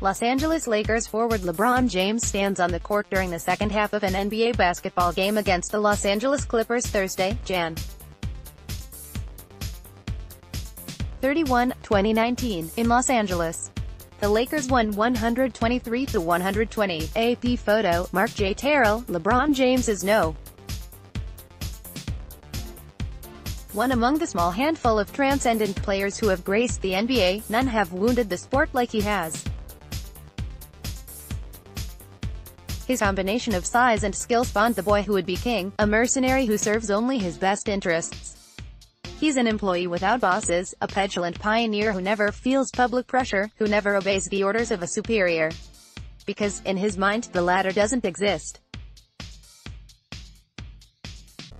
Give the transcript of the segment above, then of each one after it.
Los Angeles Lakers forward LeBron James stands on the court during the second half of an NBA basketball game against the Los Angeles Clippers Thursday, Jan. 31, 2019, in Los Angeles. The Lakers won 123-120. AP photo, Mark J. Terrill, LeBron James is no. One among the small handful of transcendent players who have graced the NBA, none have wounded the sport like he has. His combination of size and skill spawned the boy who would be king, a mercenary who serves only his best interests. He's an employee without bosses, a petulant pioneer who never feels public pressure, who never obeys the orders of a superior. Because, in his mind, the latter doesn't exist.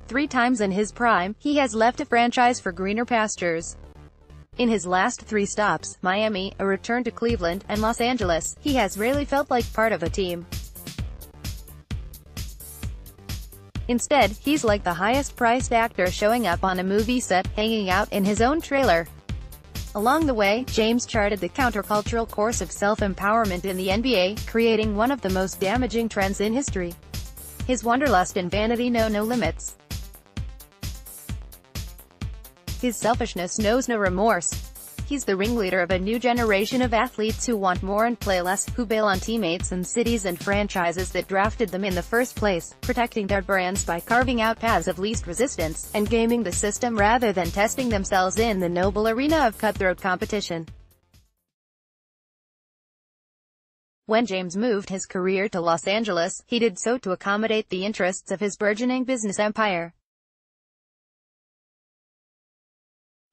3 times in his prime, he has left a franchise for greener pastures. In his last 3 stops, Miami, a return to Cleveland, and Los Angeles, he has rarely felt like part of a team. Instead, he's like the highest-priced actor showing up on a movie set, hanging out in his own trailer. Along the way, James charted the countercultural course of self-empowerment in the NBA, creating one of the most damaging trends in history. His wanderlust and vanity know no limits. His selfishness knows no remorse. He's the ringleader of a new generation of athletes who want more and play less, who bail on teammates and cities and franchises that drafted them in the first place, protecting their brands by carving out paths of least resistance, and gaming the system rather than testing themselves in the noble arena of cutthroat competition. When James moved his career to Los Angeles, he did so to accommodate the interests of his burgeoning business empire.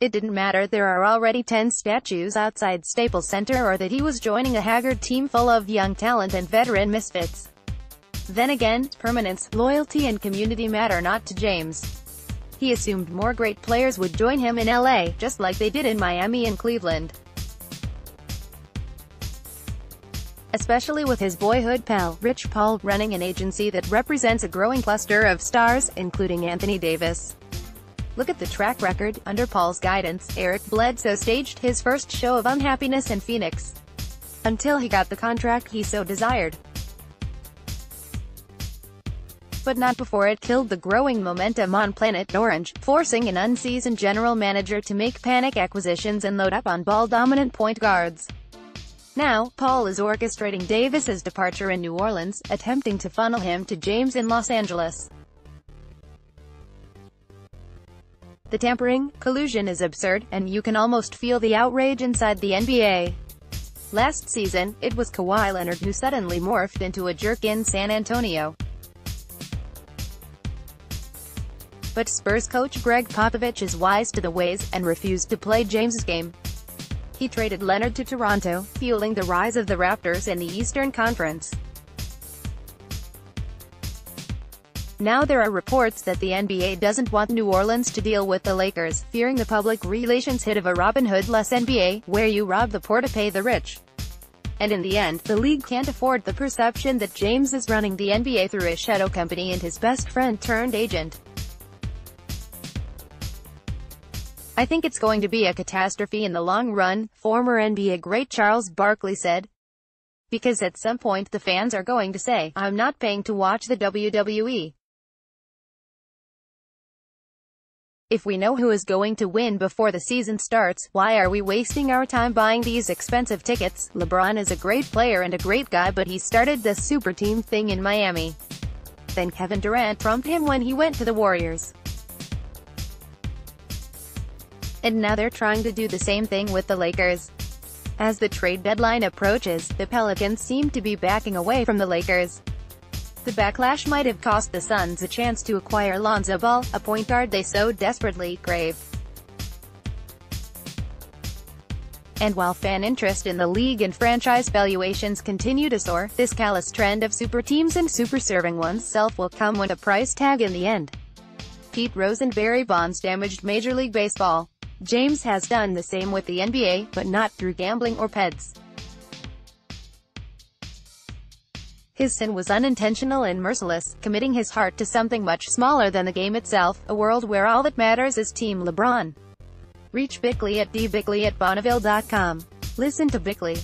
It didn't matter there are already 10 statues outside Staples Center or that he was joining a haggard team full of young talent and veteran misfits. Then again, permanence, loyalty and community matter not to James. He assumed more great players would join him in LA, just like they did in Miami and Cleveland. Especially with his boyhood pal, Rich Paul, running an agency that represents a growing cluster of stars, including Anthony Davis. Look at the track record. Under Paul's guidance, Eric Bledsoe staged his first show of unhappiness in Phoenix. Until he got the contract he so desired. But not before it killed the growing momentum on Planet Orange, forcing an unseasoned general manager to make panic acquisitions and load up on ball-dominant point guards. Now, Paul is orchestrating Davis's departure in New Orleans, attempting to funnel him to James in Los Angeles. The tampering, collusion is absurd, and you can almost feel the outrage inside the NBA. Last season, it was Kawhi Leonard who suddenly morphed into a jerk in San Antonio. But Spurs coach Greg Popovich is wise to the ways, and refused to play James's game. He traded Leonard to Toronto, fueling the rise of the Raptors in the Eastern Conference. Now there are reports that the NBA doesn't want New Orleans to deal with the Lakers, fearing the public relations hit of a Robin Hood-less NBA, where you rob the poor to pay the rich. And in the end, the league can't afford the perception that James is running the NBA through his shadow company and his best friend turned agent. I think it's going to be a catastrophe in the long run, former NBA great Charles Barkley said. Because at some point the fans are going to say, I'm not paying to watch the WWE. If we know who is going to win before the season starts, why are we wasting our time buying these expensive tickets? LeBron is a great player and a great guy, but he started the super team thing in Miami. Then Kevin Durant trumped him when he went to the Warriors. And now they're trying to do the same thing with the Lakers. As the trade deadline approaches, the Pelicans seem to be backing away from the Lakers. The backlash might have cost the Suns a chance to acquire Lonzo Ball, a point guard they so desperately crave. And while fan interest in the league and franchise valuations continue to soar, this callous trend of super teams and super serving oneself will come with a price tag in the end. Pete Rose and Barry Bonds damaged Major League Baseball. James has done the same with the NBA, but not through gambling or peds. His sin was unintentional and merciless, committing his heart to something much smaller than the game itself, a world where all that matters is Team LeBron. Reach Bickley at dbickley@bonneville.com. Listen to Bickley.